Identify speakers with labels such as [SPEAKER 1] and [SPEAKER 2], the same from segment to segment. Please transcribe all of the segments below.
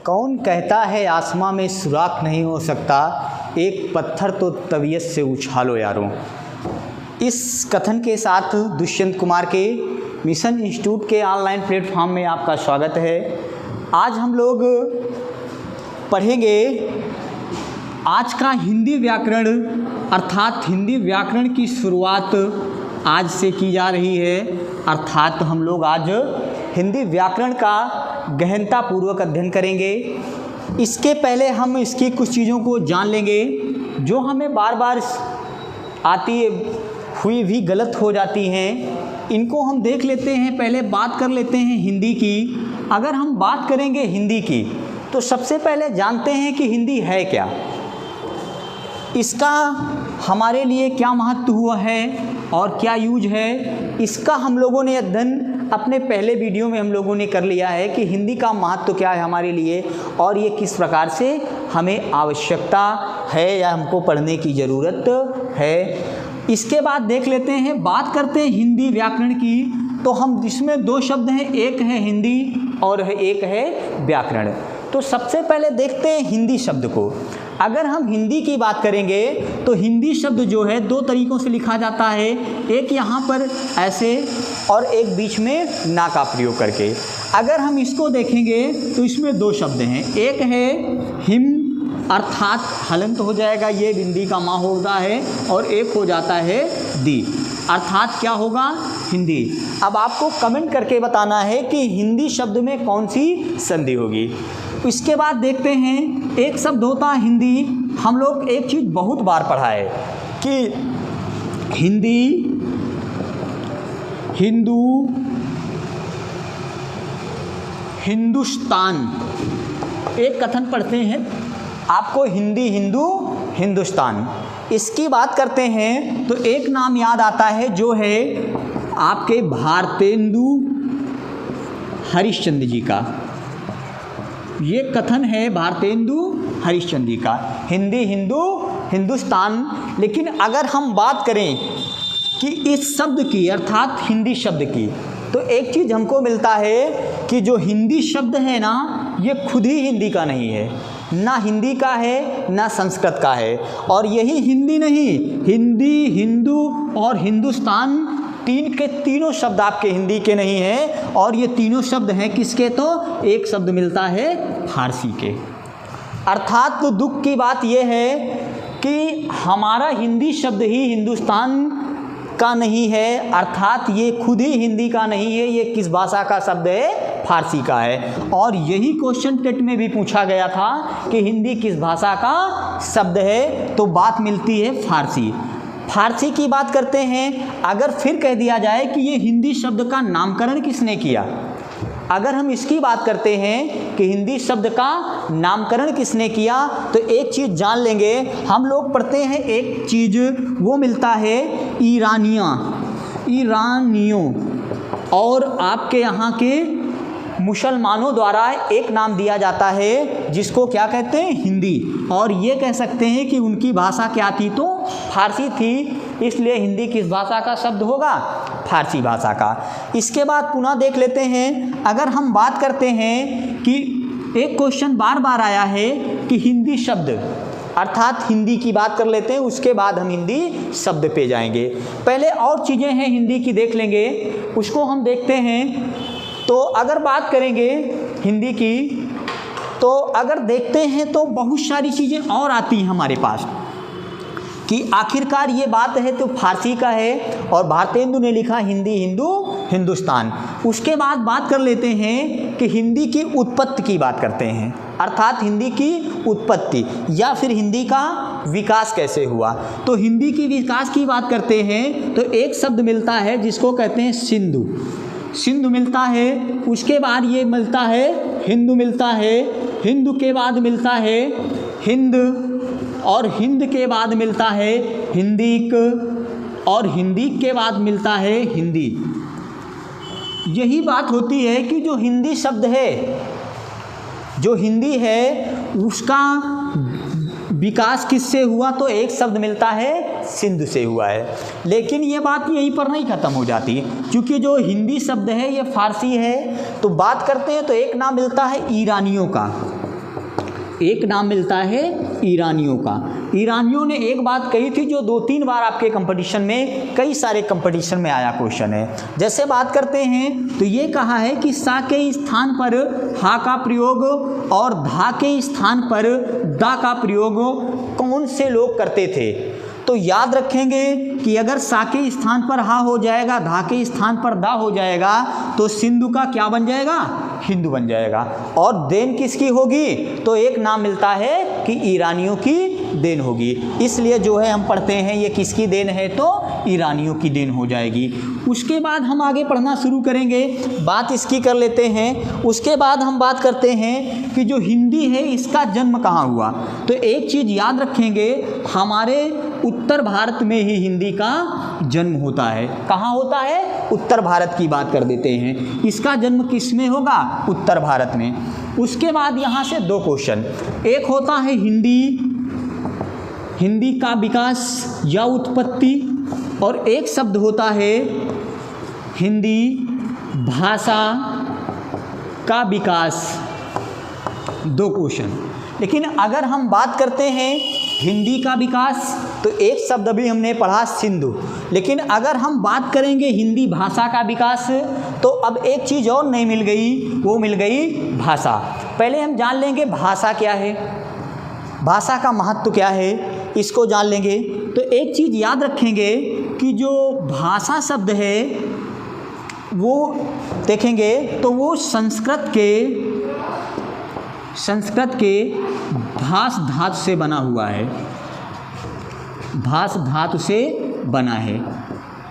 [SPEAKER 1] कौन कहता है आसमां में सुराख नहीं हो सकता, एक पत्थर तो तबीयत से उछालो यारों। इस कथन के साथ दुष्यंत कुमार के मिशन इंस्टीट्यूट के ऑनलाइन प्लेटफॉर्म में आपका स्वागत है। आज हम लोग पढ़ेंगे आज का हिंदी व्याकरण, अर्थात हिंदी व्याकरण की शुरुआत आज से की जा रही है। अर्थात हम लोग आज हिंदी व्याकरण का गहनतापूर्वक अध्ययन करेंगे। इसके पहले हम इसकी कुछ चीज़ों को जान लेंगे जो हमें बार बार आती हुई भी गलत हो जाती हैं। इनको हम देख लेते हैं। पहले बात कर लेते हैं हिंदी की। अगर हम बात करेंगे हिंदी की तो सबसे पहले जानते हैं कि हिंदी है क्या, इसका हमारे लिए क्या महत्व हुआ है और क्या यूज है। इसका हम लोगों ने अध्ययन अपने पहले वीडियो में हम लोगों ने कर लिया है कि हिंदी का महत्व क्या है हमारे लिए और ये किस प्रकार से हमें आवश्यकता है या हमको पढ़ने की ज़रूरत है। इसके बाद देख लेते हैं, बात करते हैं हिंदी व्याकरण की, तो हम इसमें दो शब्द हैं, एक है हिंदी और एक है व्याकरण। तो सबसे पहले देखते हैं हिंदी शब्द को। अगर हम हिंदी की बात करेंगे तो हिंदी शब्द जो है दो तरीक़ों से लिखा जाता है, एक यहाँ पर ऐसे और एक बीच में ना का प्रयोग करके। अगर हम इसको देखेंगे तो इसमें दो शब्द हैं, एक है हिम अर्थात हलंत हो जाएगा, ये हिंदी का माँ होता है, और एक हो जाता है दी अर्थात क्या होगा, हिंदी। अब आपको कमेंट करके बताना है कि हिंदी शब्द में कौन सी संधि होगी। इसके बाद देखते हैं एक शब्द होता है हिंदी। हम लोग एक चीज़ बहुत बार पढ़ा है कि हिंदी, हिंदू, हिंदुस्तान, एक कथन पढ़ते हैं आपको, हिंदी, हिंदू, हिंदुस्तान। इसकी बात करते हैं तो एक नाम याद आता है जो है आपके भारतेंदु हरिश्चंद्र जी का। ये कथन है भारतेंदु हरिश्चंद्र जी का, हिंदी, हिंदू, हिंदुस्तान। लेकिन अगर हम बात करें कि इस शब्द की अर्थात हिंदी शब्द की, तो एक चीज़ हमको मिलता है कि जो हिंदी शब्द है ना, ये खुद ही हिंदी का नहीं है, ना हिंदी का है ना संस्कृत का है। और यही हिंदी नहीं, हिंदी, हिंदू और हिंदुस्तान तीन के तीनों शब्द आपके हिंदी के नहीं हैं, और ये तीनों शब्द हैं किसके, तो एक शब्द मिलता है फारसी के। अर्थात तो दुख की बात यह है कि हमारा हिंदी शब्द ही हिंदुस्तान का नहीं है, अर्थात ये खुद ही हिंदी का नहीं है। ये किस भाषा का शब्द है, फारसी का है। और यही क्वेश्चन टेट में भी पूछा गया था कि हिंदी किस भाषा का शब्द है, तो बात मिलती है फारसी। फारसी की बात करते हैं। अगर फिर कह दिया जाए कि ये हिंदी शब्द का नामकरण किसने किया, अगर हम इसकी बात करते हैं कि हिंदी शब्द का नामकरण किसने किया, तो एक चीज़ जान लेंगे हम लोग पढ़ते हैं, एक चीज़ वो मिलता है ईरानियों, और आपके यहाँ के मुसलमानों द्वारा एक नाम दिया जाता है जिसको क्या कहते हैं, हिंदी। और ये कह सकते हैं कि उनकी भाषा क्या थी, तो फारसी थी, इसलिए हिंदी किस भाषा का शब्द होगा, फारसी भाषा का। इसके बाद पुनः देख लेते हैं, अगर हम बात करते हैं कि एक क्वेश्चन बार बार आया है कि हिंदी शब्द, अर्थात हिंदी की बात कर लेते हैं, उसके बाद हम हिंदी शब्द पे जाएंगे। पहले और चीज़ें हैं हिंदी की देख लेंगे, उसको हम देखते हैं। तो अगर बात करेंगे हिंदी की, तो अगर देखते हैं तो बहुत सारी चीज़ें और आती हैं हमारे पास कि आखिरकार ये बात है तो फारसी का है, और भारतेंदु ने लिखा हिंदी, हिंदू, हिंदुस्तान। उसके बाद बात कर लेते हैं कि हिंदी की उत्पत्ति की बात करते हैं, अर्थात हिंदी की उत्पत्ति या फिर हिंदी का विकास कैसे हुआ। तो हिंदी की विकास की बात करते हैं तो एक शब्द मिलता है जिसको कहते हैं सिंधु, सिंधु मिलता है। उसके बाद ये मिलता है हिंदू मिलता है, हिंदू के बाद मिलता है हिंद, और हिंद के बाद मिलता है हिंदीक, और हिंदी के बाद मिलता है हिंदी। यही बात होती है कि जो हिंदी शब्द है, जो हिंदी है, उसका विकास किससे हुआ, तो एक शब्द मिलता है सिंधु से हुआ है। लेकिन ये बात यहीं पर नहीं ख़त्म हो जाती, क्योंकि जो हिंदी शब्द है ये फारसी है। तो बात करते हैं तो एक नाम मिलता है ईरानियों का, एक नाम मिलता है ईरानियों का। ईरानियों ने एक बात कही थी जो 2-3 बार आपके कंपटीशन में, कई सारे कंपटीशन में आया क्वेश्चन है। जैसे बात करते हैं तो ये कहा है कि सा के स्थान पर हा का प्रयोग और धा के स्थान पर दा का प्रयोग कौन से लोग करते थे। तो याद रखेंगे कि अगर सा के स्थान पर हा हो जाएगा, धा के स्थान पर दा हो जाएगा, तो सिंधु का क्या बन जाएगा, हिंदू बन जाएगा। और देन किसकी होगी, तो एक नाम मिलता है कि ईरानियों की देन होगी। इसलिए जो है हम पढ़ते हैं ये किसकी देन है, तो ईरानियों की देन हो जाएगी। उसके बाद हम आगे पढ़ना शुरू करेंगे, बात इसकी कर लेते हैं। उसके बाद हम बात करते हैं कि जो हिंदी है इसका जन्म कहाँ हुआ। तो एक चीज़ याद रखेंगे, हमारे उत्तर भारत में ही हिंदी का जन्म होता है। कहाँ होता है, उत्तर भारत की बात कर देते हैं। इसका जन्म किस में होगा, उत्तर भारत में। उसके बाद यहाँ से 2 क्वेश्चन, एक होता है हिंदी का विकास या उत्पत्ति, और एक शब्द होता है हिंदी भाषा का विकास। 2 क्वेश्चन। लेकिन अगर हम बात करते हैं हिंदी का विकास, तो एक शब्द अभी हमने पढ़ा सिंधु। लेकिन अगर हम बात करेंगे हिंदी भाषा का विकास, तो अब एक चीज़ और नहीं मिल गई, वो मिल गई भाषा। पहले हम जान लेंगे भाषा क्या है, भाषा का महत्व क्या है, इसको जान लेंगे। तो एक चीज़ याद रखेंगे कि जो भाषा शब्द है वो देखेंगे तो वो संस्कृत के भाष धातु से बना हुआ है, भाष धातु से बना है।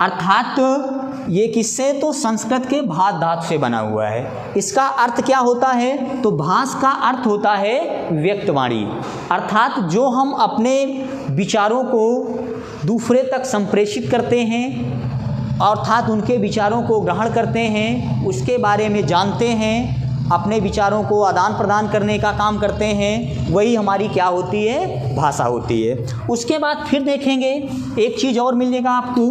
[SPEAKER 1] अर्थात ये किससे, तो संस्कृत के भाष धातु से बना हुआ है। इसका अर्थ क्या होता है, तो भाष का अर्थ होता है व्यक्तवाणी, अर्थात जो हम अपने विचारों को दूसरे तक संप्रेषित करते हैं, अर्थात उनके विचारों को ग्रहण करते हैं, उसके बारे में जानते हैं, अपने विचारों को आदान प्रदान करने का काम करते हैं, वही हमारी क्या होती है, भाषा होती है। उसके बाद फिर देखेंगे एक चीज़ और मिलेगा आपको।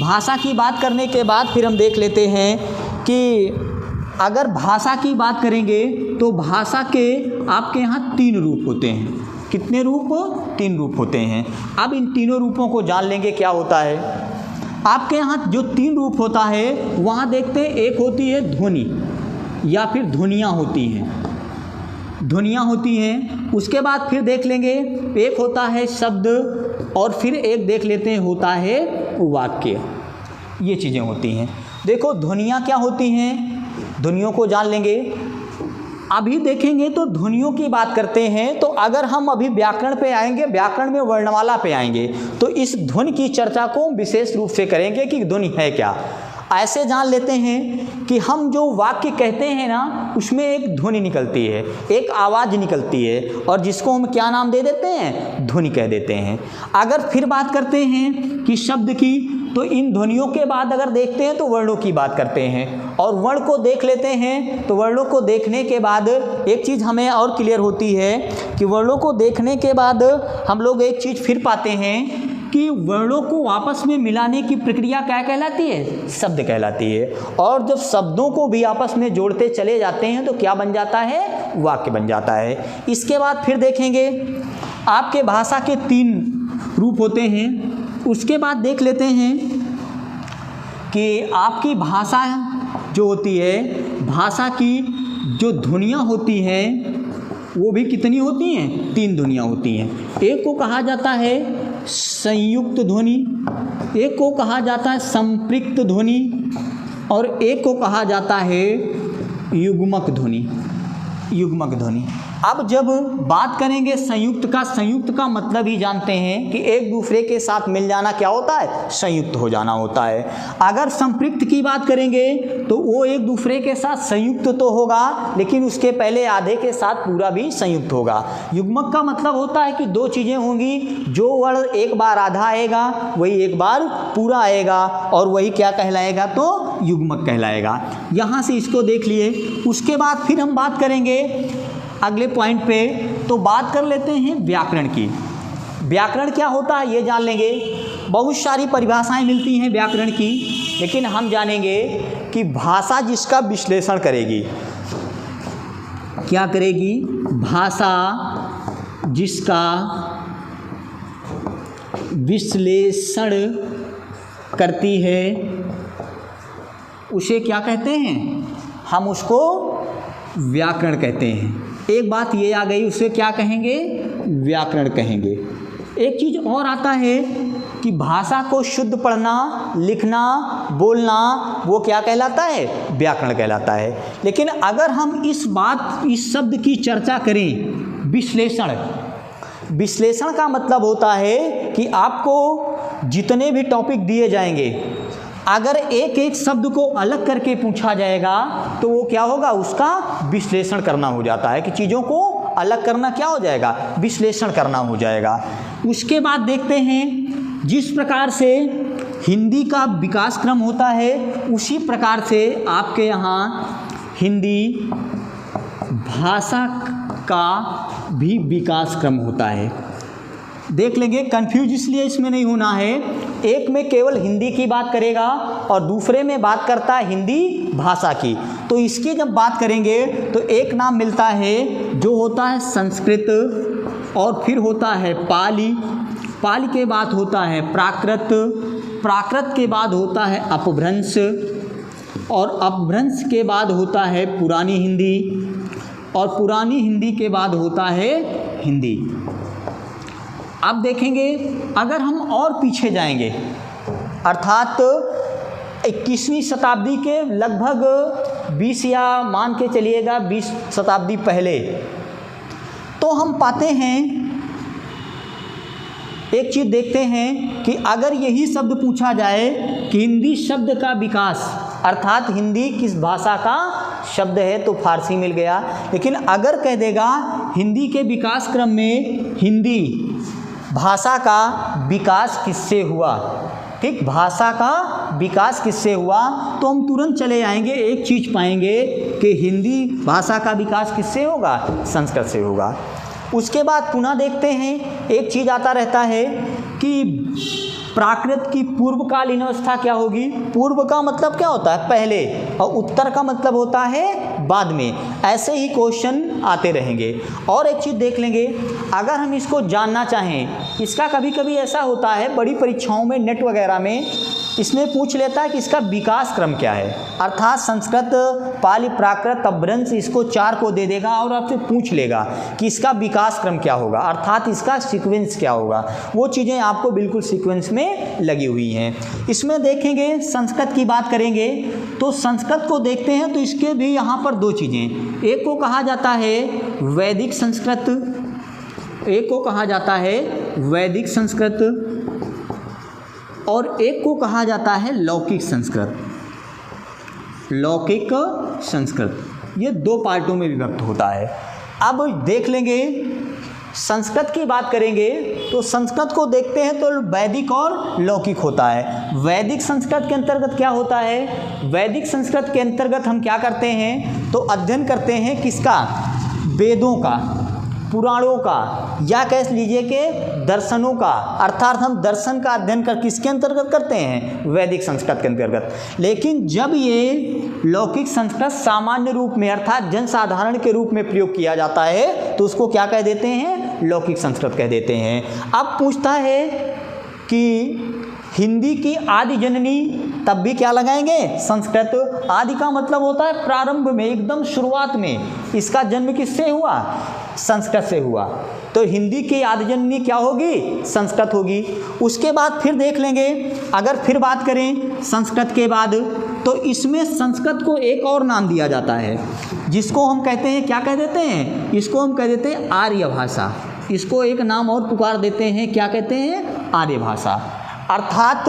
[SPEAKER 1] भाषा की बात करने के बाद फिर हम देख लेते हैं कि अगर भाषा की बात करेंगे तो भाषा के आपके यहाँ 3 रूप होते हैं। कितने रूप, 3 रूप होते हैं। अब इन तीनों रूपों को जान लेंगे क्या होता है। आपके यहाँ जो 3 रूप होता है वहाँ देखते हैं, एक होती है ध्वनि या फिर ध्वनियाँ होती हैं, ध्वनियाँ होती हैं। उसके बाद फिर देख लेंगे एक होता है शब्द, और फिर एक देख लेते हैं होता है वाक्य। ये चीज़ें होती हैं। देखो ध्वनियाँ क्या होती हैं, ध्वनियों को जान लेंगे। अभी देखेंगे तो ध्वनियों की बात करते हैं, तो अगर हम अभी व्याकरण पे आएंगे, व्याकरण में वर्णमाला पे आएंगे, तो इस ध्वनि की चर्चा को विशेष रूप से करेंगे कि ध्वनि है क्या। ऐसे जान लेते हैं कि हम जो वाक्य कहते हैं ना, उसमें एक ध्वनि निकलती है, एक आवाज़ निकलती है, और जिसको हम क्या नाम दे देते हैं, ध्वनि कह देते हैं। अगर फिर बात करते हैं कि शब्द की, तो इन ध्वनियों के बाद अगर देखते हैं तो वर्णों की बात करते हैं, और वर्ण को देख लेते हैं। तो वर्णों को देखने के बाद एक चीज़ हमें और क्लियर होती है कि वर्णों को देखने के बाद हम लोग एक चीज़ फिर पाते हैं कि वर्णों को आपस में मिलाने की प्रक्रिया क्या कहलाती है, शब्द कहलाती है। और जब शब्दों को भी आपस में जोड़ते चले जाते हैं तो क्या बन जाता है, वाक्य बन जाता है। इसके बाद फिर देखेंगे आपके भाषा के 3 रूप होते हैं। उसके बाद देख लेते हैं कि आपकी भाषा जो होती है, भाषा की जो ध्वनियाँ होती हैं वो भी कितनी होती हैं, 3 ध्वनियाँ होती हैं। एक को कहा जाता है संयुक्त ध्वनि, एक को कहा जाता है संपृक्त ध्वनि, और एक को कहा जाता है युग्मक ध्वनि, युग्मक ध्वनि। अब जब बात करेंगे संयुक्त का, संयुक्त का मतलब ही जानते हैं कि एक दूसरे के साथ मिल जाना क्या होता है, संयुक्त हो जाना होता है। अगर संपृक्त की बात करेंगे तो वो एक दूसरे के साथ संयुक्त तो होगा, लेकिन उसके पहले आधे के साथ पूरा भी संयुक्त होगा। युग्मक का मतलब होता है कि 2 चीज़ें होंगी, जो वर्ण एक बार आधा आएगा वही एक बार पूरा आएगा, और वही क्या कहलाएगा, तो युग्मक कहलाएगा। यहाँ से इसको देख लिए। उसके बाद फिर हम बात करेंगे अगले पॉइंट पे, तो बात कर लेते हैं व्याकरण की। व्याकरण क्या होता है ये जान लेंगे। बहुत सारी परिभाषाएं मिलती हैं व्याकरण की, लेकिन हम जानेंगे कि भाषा जिसका विश्लेषण करेगी, क्या करेगी? भाषा जिसका विश्लेषण करती है उसे क्या कहते हैं? हम उसको व्याकरण कहते हैं। एक बात ये आ गई, उसे क्या कहेंगे? व्याकरण कहेंगे। एक चीज़ और आता है कि भाषा को शुद्ध पढ़ना, लिखना, बोलना, वो क्या कहलाता है? व्याकरण कहलाता है। लेकिन अगर हम इस शब्द की चर्चा करें, विश्लेषण। विश्लेषण का मतलब होता है कि आपको जितने भी टॉपिक दिए जाएंगे, अगर एक एक शब्द को अलग करके पूछा जाएगा तो वो क्या होगा? उसका विश्लेषण करना हो जाता है कि चीज़ों को अलग करना क्या हो जाएगा? विश्लेषण करना हो जाएगा। उसके बाद देखते हैं जिस प्रकार से हिंदी का विकास क्रम होता है उसी प्रकार से आपके यहाँ हिंदी भाषा का भी विकास क्रम होता है। देख लेंगे, कंफ्यूज इसलिए इसमें नहीं होना है। एक में केवल हिंदी की बात करेगा और दूसरे में बात करता है हिंदी भाषा की। तो इसकी जब बात करेंगे तो एक नाम मिलता है जो होता है संस्कृत, और फिर होता है पाली, पाली के बाद होता है प्राकृत, प्राकृत के बाद होता है अपभ्रंश, और अपभ्रंश के बाद होता है पुरानी हिंदी, और पुरानी हिंदी के बाद होता है हिंदी। अब देखेंगे अगर हम और पीछे जाएंगे, अर्थात 21वीं शताब्दी के लगभग 20 या मान के चलिएगा 20 शताब्दी पहले, तो हम पाते हैं, एक चीज़ देखते हैं कि अगर यही शब्द पूछा जाए कि हिंदी शब्द का विकास, अर्थात हिंदी किस भाषा का शब्द है, तो फारसी मिल गया। लेकिन अगर कह देगा हिंदी के विकास क्रम में हिंदी भाषा का विकास किससे हुआ, ठीक, भाषा का विकास किससे हुआ, तो हम तुरंत चले आएंगे, एक चीज़ पाएंगे कि हिंदी भाषा का विकास किससे होगा? संस्कृत से होगा। उसके बाद पुनः देखते हैं, एक चीज़ आता रहता है कि प्राकृत की पूर्वकालीन अवस्था क्या होगी? पूर्व का मतलब क्या होता है? पहले, और उत्तर का मतलब होता है बाद में। ऐसे ही क्वेश्चन आते रहेंगे। और एक चीज़ देख लेंगे, अगर हम इसको जानना चाहें, इसका कभी कभी ऐसा होता है बड़ी परीक्षाओं में, नेट वगैरह में इसमें पूछ लेता है कि इसका विकास क्रम क्या है, अर्थात संस्कृत, पाली, प्राकृत, अपभ्रंश, इसको 4 को दे देगा और आपसे पूछ लेगा कि इसका विकास क्रम क्या होगा, अर्थात इसका सीक्वेंस क्या होगा। वो चीज़ें आपको बिल्कुल सीक्वेंस में लगी हुई हैं। इसमें देखेंगे, संस्कृत की बात करेंगे तो संस्कृत को देखते हैं तो इसके भी यहाँ पर 2 चीज़ें, एक को कहा जाता है वैदिक संस्कृत, एक को कहा जाता है वैदिक संस्कृत, और एक को कहा जाता है लौकिक संस्कृत। लौकिक संस्कृत, ये 2 पार्टों में विभक्त होता है। अब देख लेंगे, संस्कृत की बात करेंगे तो संस्कृत को देखते हैं तो वैदिक और लौकिक होता है। वैदिक संस्कृत के अंतर्गत क्या होता है? वैदिक संस्कृत के अंतर्गत हम क्या करते हैं, तो अध्ययन करते हैं किसका? वेदों का, पुराणों का, या कह लीजिए कि दर्शनों का, अर्थात हम दर्शन का अध्ययन कर किसके अंतर्गत करते हैं? वैदिक संस्कृत के अंतर्गत। लेकिन जब ये लौकिक संस्कृत सामान्य रूप में, अर्थात जनसाधारण के रूप में प्रयोग किया जाता है तो उसको क्या कह देते हैं? लौकिक संस्कृत कह देते हैं। अब पूछता है कि हिंदी की आदि जननी, तब भी क्या लगाएंगे? संस्कृत। आदि का मतलब होता है प्रारंभ में, एकदम शुरुआत में। इसका जन्म किससे हुआ? संस्कृत से हुआ। तो हिंदी की आदि जननी क्या होगी? संस्कृत होगी। उसके बाद फिर देख लेंगे, अगर फिर बात करें संस्कृत के बाद, तो इसमें संस्कृत को एक और नाम दिया जाता है जिसको हम कहते हैं, क्या कह देते हैं? इसको हम कह देते हैं आर्य भाषा। इसको एक नाम और पुकार देते हैं, क्या कहते हैं? आर्य भाषा। अर्थात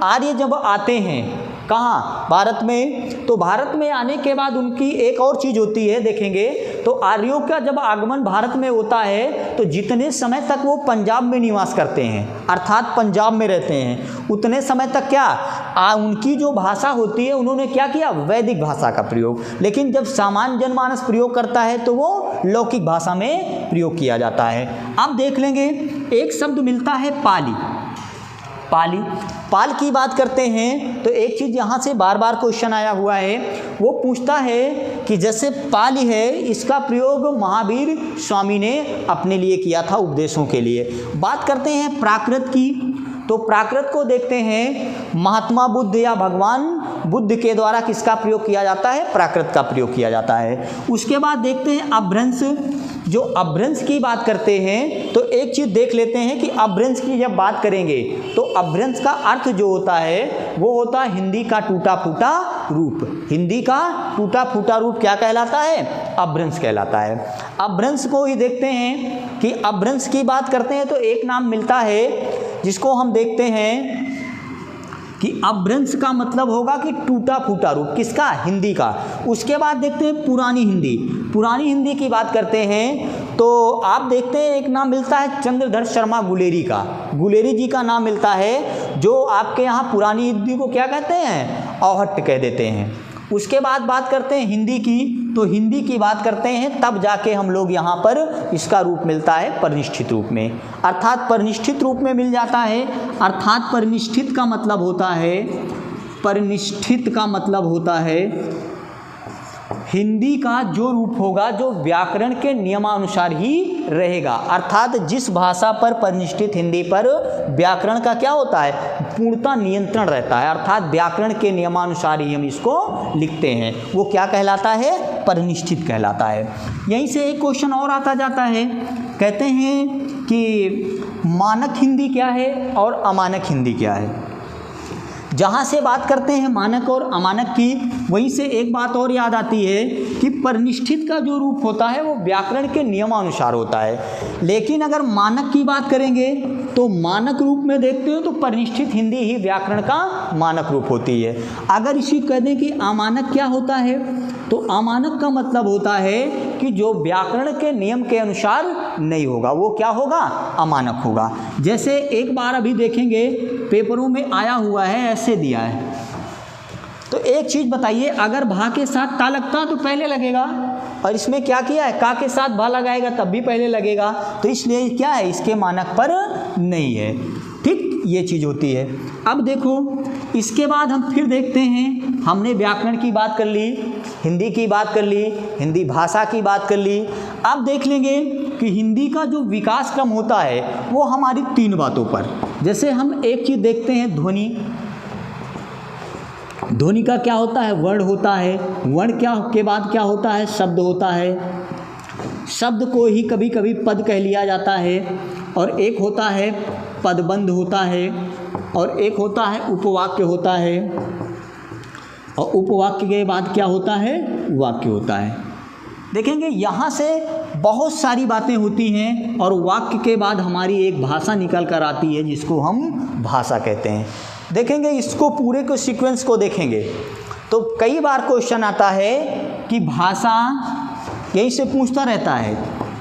[SPEAKER 1] आर्य जब आते हैं कहाँ? भारत में। तो भारत में आने के बाद उनकी एक और चीज़ होती है, देखेंगे तो आर्यों का जब आगमन भारत में होता है तो जितने समय तक वो पंजाब में निवास करते हैं, अर्थात पंजाब में रहते हैं, उतने समय तक क्या उनकी जो भाषा होती है, उन्होंने क्या किया? वैदिक भाषा का प्रयोग। लेकिन जब सामान्य जनमानस प्रयोग करता है तो वो लौकिक भाषा में प्रयोग किया जाता है। अब देख लेंगे, एक शब्द मिलता है पाली। पाली। पाल की बात करते हैं तो एक चीज़ यहाँ से बार बार क्वेश्चन आया हुआ है, वो पूछता है कि जैसे पाली है, इसका प्रयोग महावीर स्वामी ने अपने लिए किया था उपदेशों के लिए। बात करते हैं प्राकृत की, तो प्राकृत को देखते हैं महात्मा बुद्ध या भगवान बुद्ध के द्वारा किसका प्रयोग किया जाता है, प्राकृत का प्रयोग किया जाता है। उसके बाद देखते हैं अपभ्रंश। जो अपभ्रंश की बात करते हैं तो एक चीज़ देख लेते हैं कि अपभ्रंश की जब बात करेंगे तो अपभ्रंश का अर्थ जो होता है वो होता है हिंदी का टूटा फूटा रूप। हिंदी का टूटा फूटा रूप क्या कहलाता है, अपभ्रंश कहलाता है। अपभ्रंश को ही देखते हैं कि अपभ्रंश की बात करते हैं तो एक नाम मिलता है जिसको हम देखते हैं कि अपभ्रंश का मतलब होगा कि टूटा फूटा रूप, किसका, हिंदी का। उसके बाद देखते हैं पुरानी हिंदी। पुरानी हिंदी की बात करते हैं तो आप देखते हैं एक नाम मिलता है चंद्रधर शर्मा गुलेरी का। गुलेरी जी का नाम मिलता है, जो आपके यहाँ पुरानी हिंदी को क्या कहते हैं, औहट कह देते हैं। उसके बाद बात करते हैं हिंदी की, तो हिंदी की बात करते हैं तब जाके हम लोग यहाँ पर इसका रूप मिलता है परिनिष्ठित रूप में, अर्थात परिनिष्ठित रूप में मिल जाता है। अर्थात परिनिष्ठित का मतलब होता है, परिनिष्ठित का मतलब होता है हिंदी का जो रूप होगा जो व्याकरण के नियमानुसार ही रहेगा। अर्थात जिस भाषा पर परिनिष्ठित हिंदी पर व्याकरण का क्या होता है, पूर्णतः नियंत्रण रहता है, अर्थात व्याकरण के नियमानुसार ही हम इसको लिखते हैं, वो क्या कहलाता है, परिनिष्ठित कहलाता है। यहीं से एक क्वेश्चन और आता जाता है, कहते हैं कि मानक हिंदी क्या है और अमानक हिंदी क्या है। जहाँ से बात करते हैं मानक और अमानक की, वहीं से एक बात और याद आती है कि परिनिष्ठित का जो रूप होता है वो व्याकरण के नियमानुसार होता है, लेकिन अगर मानक की बात करेंगे तो मानक रूप में देखते हो तो परिनिष्ठित हिंदी ही व्याकरण का मानक रूप होती है। अगर इसी कह दें कि अमानक क्या होता है, तो अमानक का मतलब होता है कि जो व्याकरण के नियम के अनुसार नहीं होगा वो क्या होगा, अमानक होगा। जैसे एक बार अभी देखेंगे पेपरों में आया हुआ है, ऐसे दिया है, तो एक चीज़ बताइए, अगर भा के साथ ता लगता तो पहले लगेगा, और इसमें क्या किया है, का के साथ भा लगाएगा तब भी पहले लगेगा, तो इसलिए क्या है, इसके मानक पर नहीं है। ठीक, ये चीज़ होती है। अब देखो इसके बाद हम फिर देखते हैं, हमने व्याकरण की बात कर ली, हिंदी की बात कर ली, हिंदी भाषा की बात कर ली। अब देख लेंगे कि हिंदी का जो विकास क्रम होता है वो हमारी 3 बातों पर, जैसे हम एक चीज़ देखते हैं ध्वनि। ध्वनि का क्या होता है, वर्ण होता है, वर्ण क्या के बाद क्या होता है, शब्द होता है, शब्द को ही कभी कभी पद कह लिया जाता है, और एक होता है पदबंध होता है, और एक होता है उपवाक्य होता है, और उपवाक्य के बाद क्या होता है, वाक्य होता है। देखेंगे यहाँ से बहुत सारी बातें होती हैं, और वाक्य के बाद हमारी एक भाषा निकल कर आती है जिसको हम भाषा कहते हैं। देखेंगे इसको पूरे को सीक्वेंस को देखेंगे तो कई बार क्वेश्चन आता है कि भाषा, यहीं से पूछता रहता है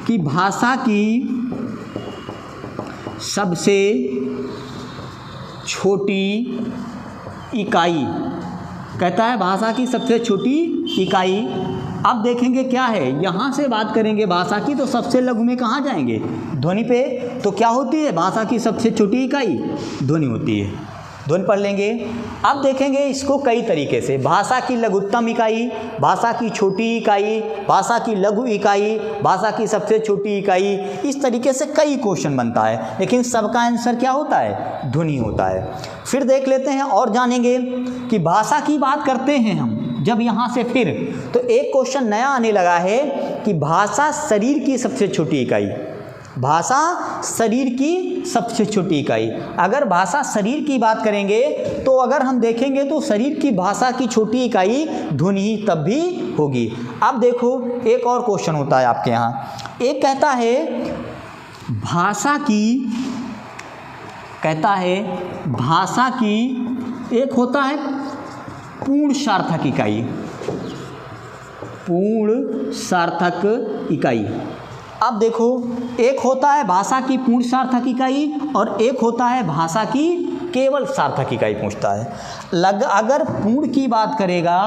[SPEAKER 1] कि भाषा की सबसे छोटी इकाई, कहता है भाषा की सबसे छोटी इकाई। अब देखेंगे क्या है, यहाँ से बात करेंगे भाषा की तो सबसे लघु में कहाँ जाएंगे, ध्वनि पे, तो क्या होती है भाषा की सबसे छोटी इकाई, ध्वनि होती है, ध्वनि पढ़ लेंगे। अब देखेंगे इसको कई तरीके से, भाषा की लघुत्तम इकाई, भाषा की छोटी इकाई, भाषा की लघु इकाई, भाषा की सबसे छोटी इकाई, इस तरीके से कई क्वेश्चन बनता है, लेकिन सबका आंसर क्या होता है, ध्वनि होता है। फिर देख लेते हैं और जानेंगे कि भाषा की बात करते हैं हम जब यहाँ से फिर, तो एक क्वेश्चन नया आने लगा है कि भाषा शरीर की सबसे छोटी इकाई, भाषा शरीर की सबसे छोटी इकाई। अगर भाषा शरीर की बात करेंगे तो अगर हम देखेंगे तो शरीर की भाषा की छोटी इकाई ध्वनि ही तब भी होगी। अब देखो एक और क्वेश्चन होता है आपके यहाँ, एक कहता है भाषा की, कहता है भाषा की एक होता है पूर्ण सार्थक इकाई, पूर्ण सार्थक इकाई। अब देखो एक होता है भाषा की पूर्ण सार्थक इकाई और एक होता है भाषा की केवल सार्थक इकाई पूछता है। अगर पूर्ण की बात करेगा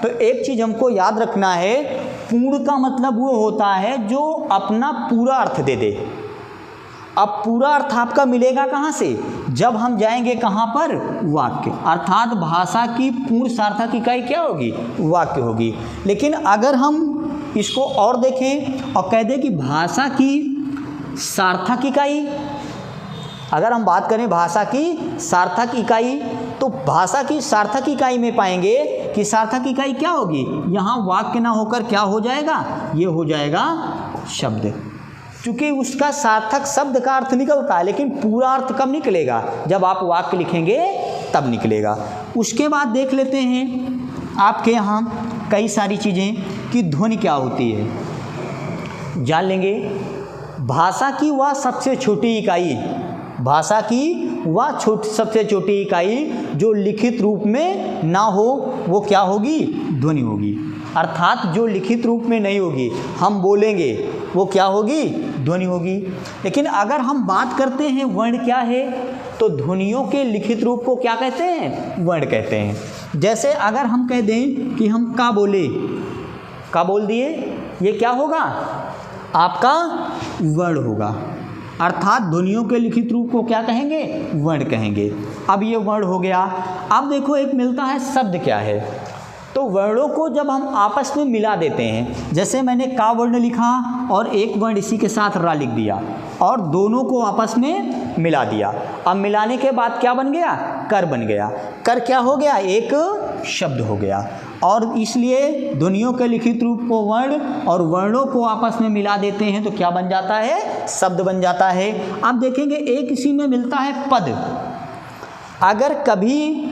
[SPEAKER 1] तो एक चीज़ हमको याद रखना है, पूर्ण का मतलब वो होता है जो अपना पूरा अर्थ दे दे। अब पूरा अर्थ आपका मिलेगा कहाँ से, जब हम जाएंगे कहाँ पर, वाक्य, अर्थात भाषा की पूर्ण सार्थक इकाई क्या होगी, वाक्य होगी। लेकिन अगर हम इसको और देखें और कह दें कि भाषा की सार्थक इकाई, अगर हम बात करें भाषा की सार्थक इकाई, तो भाषा की सार्थक इकाई में पाएंगे कि सार्थक इकाई क्या होगी, यहाँ वाक्य ना होकर क्या हो जाएगा, ये हो जाएगा शब्द। क्योंकि उसका सार्थक शब्द का अर्थ निकलता है, लेकिन पूरा अर्थ कब निकलेगा, जब आप वाक्य लिखेंगे तब निकलेगा। उसके बाद देख लेते हैं आपके यहाँ कई सारी चीज़ें कि ध्वनि क्या होती है, जान लेंगे। भाषा की वह सबसे छोटी इकाई, भाषा की वह सबसे छोटी इकाई जो लिखित रूप में ना हो, वो क्या होगी, ध्वनि होगी। अर्थात जो लिखित रूप में नहीं होगी, हम बोलेंगे, वो क्या होगी, ध्वनि होगी। लेकिन अगर हम बात करते हैं वर्ण क्या है, तो ध्वनियों के लिखित रूप को क्या कहते हैं, वर्ण कहते हैं। जैसे अगर हम कह दें कि हम का बोले, का बोल दिए, ये क्या होगा, आपका वर्ण होगा। अर्थात ध्वनियों के लिखित रूप को क्या कहेंगे, वर्ण कहेंगे। अब ये वर्ण हो गया। अब देखो एक मिलता है शब्द क्या है, तो वर्णों को जब हम आपस में मिला देते हैं, जैसे मैंने का वर्ण लिखा और एक वर्ण इसी के साथ रा लिख दिया और दोनों को आपस में मिला दिया, अब मिलाने के बाद क्या बन गया, कर बन गया। कर क्या हो गया, एक शब्द हो गया। और इसलिए ध्वनियों के लिखित रूप को वर्ण और वर्णों को आपस में मिला देते हैं तो क्या बन जाता है, शब्द बन जाता है। अब देखेंगे एक इसी में मिलता है पद। अगर कभी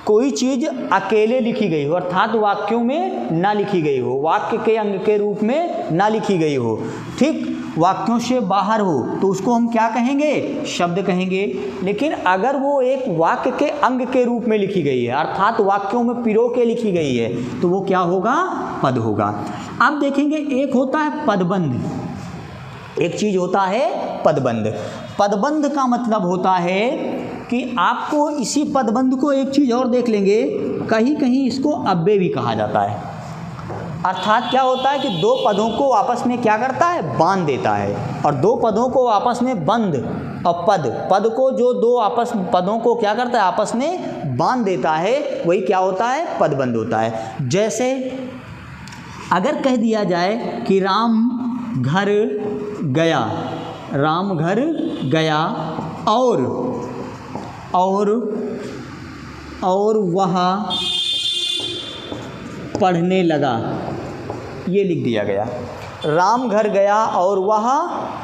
[SPEAKER 1] कोई चीज़ अकेले लिखी गई हो, अर्थात वाक्यों में ना लिखी गई हो, वाक्य के अंग के रूप में ना लिखी गई हो, ठीक, वाक्यों से बाहर हो, तो उसको हम क्या कहेंगे, शब्द कहेंगे। लेकिन अगर वो एक वाक्य के अंग के रूप में लिखी गई है, अर्थात वाक्यों में पिरो के लिखी गई है, तो वो क्या होगा, पद होगा। अब देखेंगे एक होता है पदबंध, एक चीज़ होता है पदबंध। पदबंध का मतलब होता है कि आपको इसी पदबंध को एक चीज़ और देख लेंगे, कहीं कहीं इसको अव्यय भी कहा जाता है। अर्थात क्या होता है कि दो पदों को आपस में क्या करता है, बांध देता है। और दो पदों को आपस में बंध और पद को जो दो आपस पदों को क्या करता है, आपस में बांध देता है, वही क्या होता है, पदबंध होता है। जैसे अगर कह दिया जाए कि राम घर गया, राम घर गया और वह पढ़ने लगा, ये लिख दिया गया, राम घर गया और वह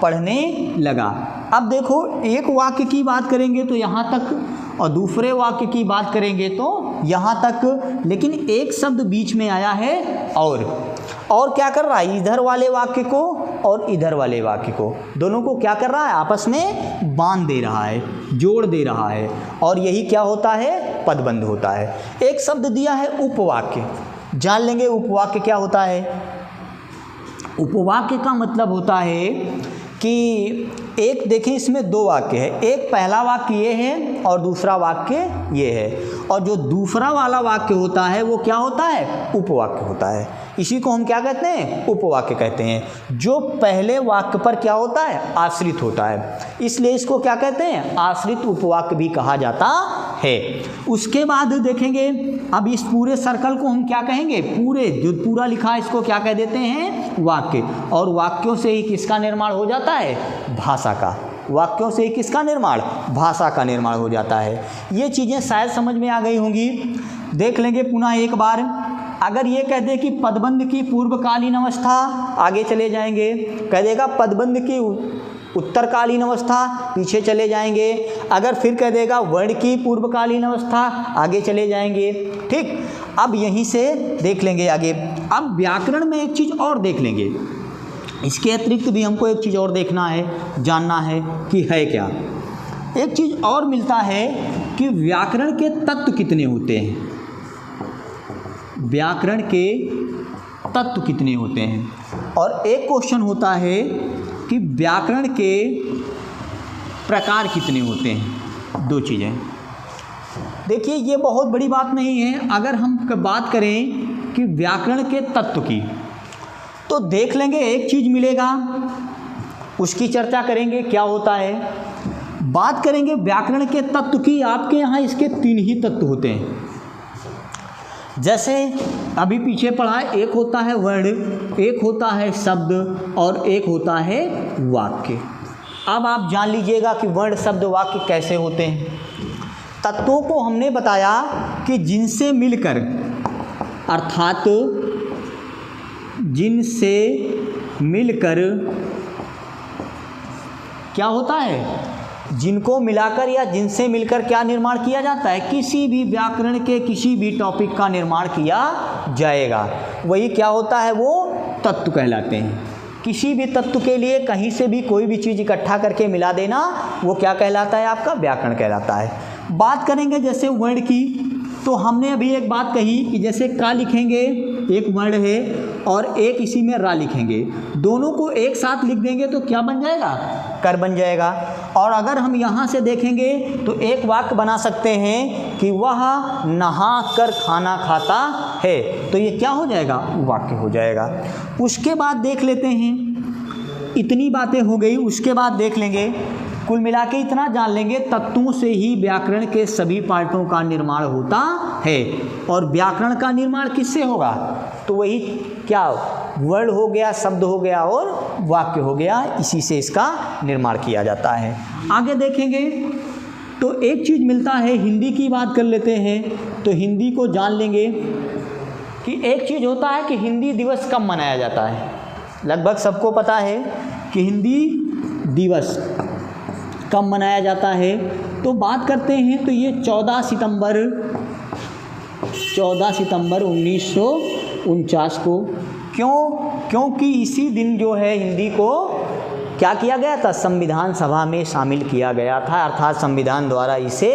[SPEAKER 1] पढ़ने लगा। अब देखो एक वाक्य की बात करेंगे तो यहाँ तक और दूसरे वाक्य की बात करेंगे तो यहाँ तक, लेकिन एक शब्द बीच में आया है और क्या कर रहा है, इधर वाले वाक्य को और इधर वाले वाक्य को, दोनों को क्या कर रहा है, आपस में बांध दे रहा है, जोड़ दे रहा है, और यही क्या होता है, पदबंध होता है। एक शब्द दिया है उपवाक्य, जान लेंगे उपवाक्य क्या होता है। उपवाक्य का मतलब होता है कि एक देखें इसमें दो वाक्य है, एक पहला वाक्य ये है और दूसरा वाक्य ये है, और जो दूसरा वाला वाक्य होता है वो क्या होता है, उपवाक्य होता है। इसी को हम क्या कहते हैं, उपवाक्य कहते हैं, जो पहले वाक्य पर क्या होता है, आश्रित होता है, इसलिए इसको क्या कहते हैं, आश्रित उपवाक्य भी कहा जाता है। उसके बाद देखेंगे, अब इस पूरे सर्कल को हम क्या कहेंगे, पूरे जो पूरा लिखा है इसको क्या कह देते हैं, वाक्य। और वाक्यों से ही किसका निर्माण हो जाता है, भाषा का। वाक्यों से ही किसका निर्माण, भाषा का निर्माण हो जाता है। ये चीज़ें शायद समझ में आ गई होंगी। देख लेंगे पुनः एक बार, अगर ये कह दे कि पदबंध की पूर्वकालीन अवस्था, आगे चले जाएंगे, कह देगा पदबंध की उत्तरकालीन अवस्था, पीछे चले जाएंगे। अगर फिर कह देगा वर्ण की पूर्वकालीन अवस्था, आगे चले जाएंगे। ठीक, अब यहीं से देख लेंगे आगे। अब व्याकरण में एक चीज़ और देख लेंगे, इसके अतिरिक्त भी हमको एक चीज़ और देखना है, जानना है कि है क्या। एक चीज़ और मिलता है कि व्याकरण के तत्व कितने होते हैं, व्याकरण के तत्व कितने होते हैं। और एक क्वेश्चन होता है कि व्याकरण के प्रकार कितने होते हैं। दो चीज़ें देखिए, ये बहुत बड़ी बात नहीं है। अगर हम बात करें कि व्याकरण के तत्व की, तो देख लेंगे एक चीज़ मिलेगा, उसकी चर्चा करेंगे क्या होता है। बात करेंगे व्याकरण के तत्व की। आपके यहाँ इसके 3 ही तत्व होते हैं। जैसे अभी पीछे पढ़ा, एक होता है वर्ण, एक होता है शब्द और एक होता है वाक्य। अब आप जान लीजिएगा कि वर्ण, शब्द, वाक्य कैसे होते हैं। तत्वों को हमने बताया कि जिनसे मिलकर, अर्थात जिनसे मिलकर क्या होता है, जिनको मिलाकर या जिनसे मिलकर क्या निर्माण किया जाता है, किसी भी व्याकरण के किसी भी टॉपिक का निर्माण किया जाएगा, वही क्या होता है, वो तत्व कहलाते हैं। किसी भी तत्व के लिए कहीं से भी कोई भी चीज़ इकट्ठा करके मिला देना, वो क्या कहलाता है, आपका व्याकरण कहलाता है। बात करेंगे जैसे वर्ण की, तो हमने अभी एक बात कही कि जैसे का लिखेंगे, एक वर्ण है और एक इसी में रा लिखेंगे, दोनों को एक साथ लिख देंगे तो क्या बन जाएगा, कर बन जाएगा। और अगर हम यहाँ से देखेंगे तो एक वाक्य बना सकते हैं कि वह नहा कर खाना खाता है, तो ये क्या हो जाएगा, वाक्य हो जाएगा। उसके बाद देख लेते हैं, इतनी बातें हो गई। उसके बाद देख लेंगे, कुल मिला के इतना जान लेंगे, तत्वों से ही व्याकरण के सभी पार्टों का निर्माण होता है। और व्याकरण का निर्माण किससे होगा, तो वही क्या, वर्ण हो गया, शब्द हो गया और वाक्य हो गया, इसी से इसका निर्माण किया जाता है। आगे देखेंगे तो एक चीज़ मिलता है, हिंदी की बात कर लेते हैं। तो हिंदी को जान लेंगे कि एक चीज़ होता है कि हिंदी दिवस कब मनाया जाता है। लगभग सबको पता है कि हिंदी दिवस कब मनाया जाता है। तो बात करते हैं तो ये 14 सितंबर 1949 को। क्योंकि इसी दिन जो है हिंदी को क्या किया गया था, संविधान सभा में शामिल किया गया था, अर्थात संविधान द्वारा इसे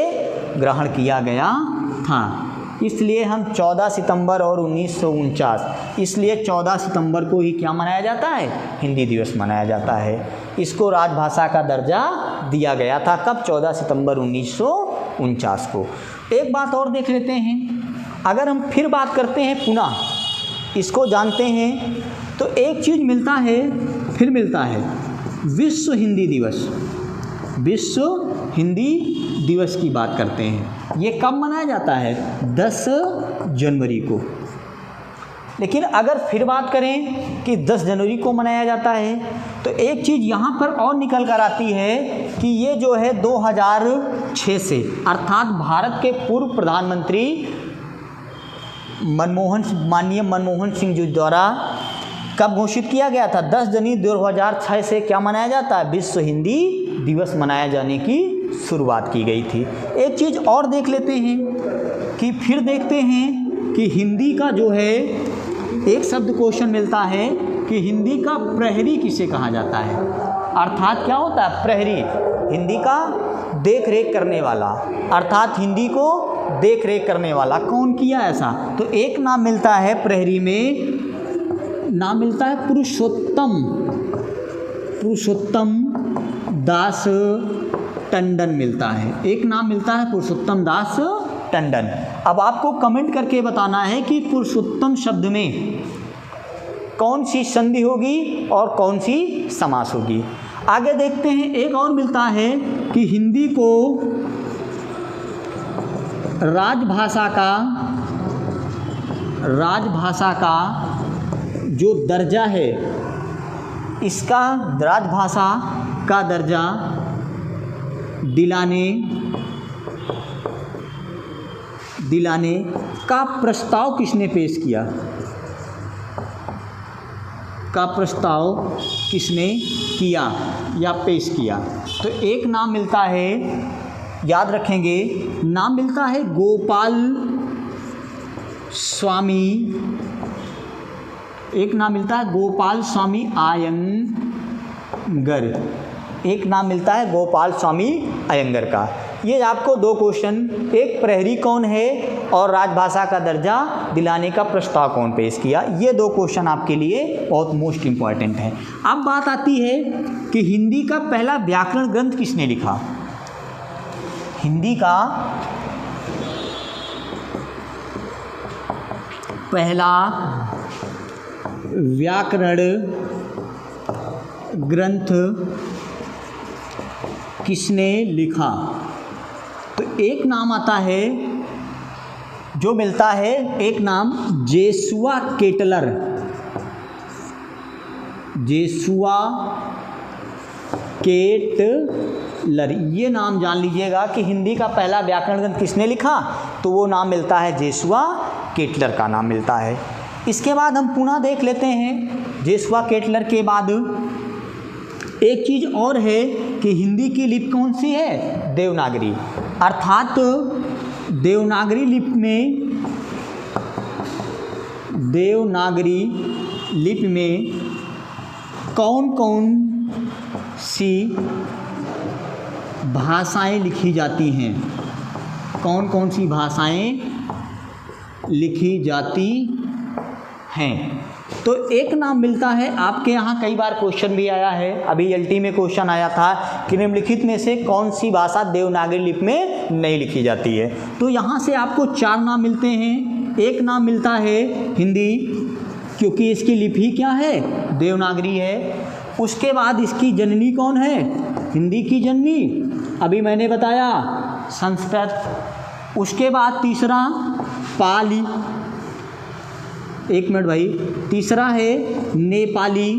[SPEAKER 1] ग्रहण किया गया था। इसलिए हम 14 सितंबर और 1949, इसलिए 14 सितंबर को ही क्या मनाया जाता है, हिंदी दिवस मनाया जाता है। इसको राजभाषा का दर्जा दिया गया था, कब, 14 सितंबर 1949 को। एक बात और देख लेते हैं, अगर हम फिर बात करते हैं पुनः इसको जानते हैं, तो एक चीज़ मिलता है, फिर मिलता है विश्व हिंदी दिवस। विश्व हिंदी दिवस की बात करते हैं, ये कब मनाया जाता है, 10 जनवरी को। लेकिन अगर फिर बात करें कि 10 जनवरी को मनाया जाता है, तो एक चीज़ यहाँ पर और निकल कर आती है कि ये जो है 2006 से, अर्थात भारत के पूर्व प्रधानमंत्री माननीय मनमोहन सिंह जी द्वारा कब घोषित किया गया था, 10 जनवरी 2006 से क्या मनाया जाता है, विश्व हिंदी दिवस मनाया जाने की शुरुआत की गई थी। एक चीज़ और देख लेते हैं कि फिर देखते हैं कि हिंदी का जो है एक शब्द क्वेश्चन मिलता है कि हिंदी का प्रहरी किसे कहा जाता है, अर्थात क्या होता है प्रहरी, हिंदी का देख रेख करने वाला, अर्थात हिंदी को देख रेख करने वाला कौन किया ऐसा। तो एक नाम मिलता है प्रहरी में, नाम मिलता है पुरुषोत्तम दास टंडन मिलता है, एक नाम मिलता है पुरुषोत्तम दास टंडन। अब आपको कमेंट करके बताना है कि पुरुषोत्तम शब्द में कौन सी संधि होगी और कौन सी समास होगी। आगे देखते हैं, एक और मिलता है कि हिंदी को राजभाषा का जो दर्जा है, इसका राजभाषा का दर्जा दिलाने का प्रस्ताव किसने पेश किया, का प्रस्ताव किसने किया या पेश किया। तो एक नाम मिलता है, याद रखेंगे, नाम मिलता है गोपाल स्वामी, एक नाम मिलता है गोपाल स्वामी अयंगर, एक नाम मिलता है गोपाल स्वामी अयंगर का। ये आपको 2 क्वेश्चन, एक प्रहरी कौन है और राजभाषा का दर्जा दिलाने का प्रस्ताव कौन पेश किया, ये 2 क्वेश्चन आपके लिए बहुत मोस्ट इम्पॉर्टेंट हैं। अब बात आती है कि हिंदी का पहला व्याकरण ग्रंथ किसने लिखा। हिंदी का पहला व्याकरण ग्रंथ किसने लिखा? तो एक नाम आता है, जो मिलता है, एक नाम जोशुआ केटलर। जोशुआ केटलर, ये नाम जान लीजिएगा कि हिंदी का पहला व्याकरण ग्रंथ किसने लिखा, तो वो नाम मिलता है जोशुआ केटलर का नाम मिलता है। इसके बाद हम पुनः देख लेते हैं, जोशुआ केटलर के बाद एक चीज़ और है कि हिंदी की लिपि कौन सी है? देवनागरी। अर्थात देवनागरी लिपि में कौन कौन सी भाषाएं लिखी जाती हैं? कौन कौन सी भाषाएं लिखी जाती हैं? तो एक नाम मिलता है, आपके यहाँ कई बार क्वेश्चन भी आया है, अभी एलटी में क्वेश्चन आया था कि निम्नलिखित में से कौन सी भाषा देवनागरी लिपि में नहीं लिखी जाती है। तो यहाँ से आपको 4 नाम मिलते हैं। एक नाम मिलता है हिंदी, क्योंकि इसकी लिपि क्या है? देवनागरी है। उसके बाद इसकी जननी कौन है? हिंदी की जननी, अभी मैंने बताया, संस्कृत। उसके बाद तीसरा पाली, एक मिनट भाई, तीसरा है नेपाली,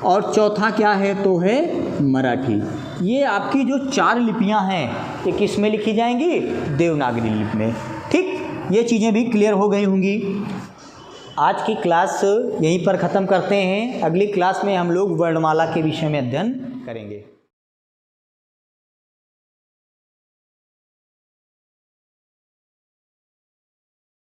[SPEAKER 1] और चौथा क्या है? तो है मराठी। ये आपकी जो 4 लिपियां हैं, ये किस में लिखी जाएंगी? देवनागरी लिपि में। ठीक, ये चीज़ें भी क्लियर हो गई होंगी। आज की क्लास यहीं पर ख़त्म करते हैं। अगली क्लास में हम लोग वर्णमाला के विषय में अध्ययन करेंगे।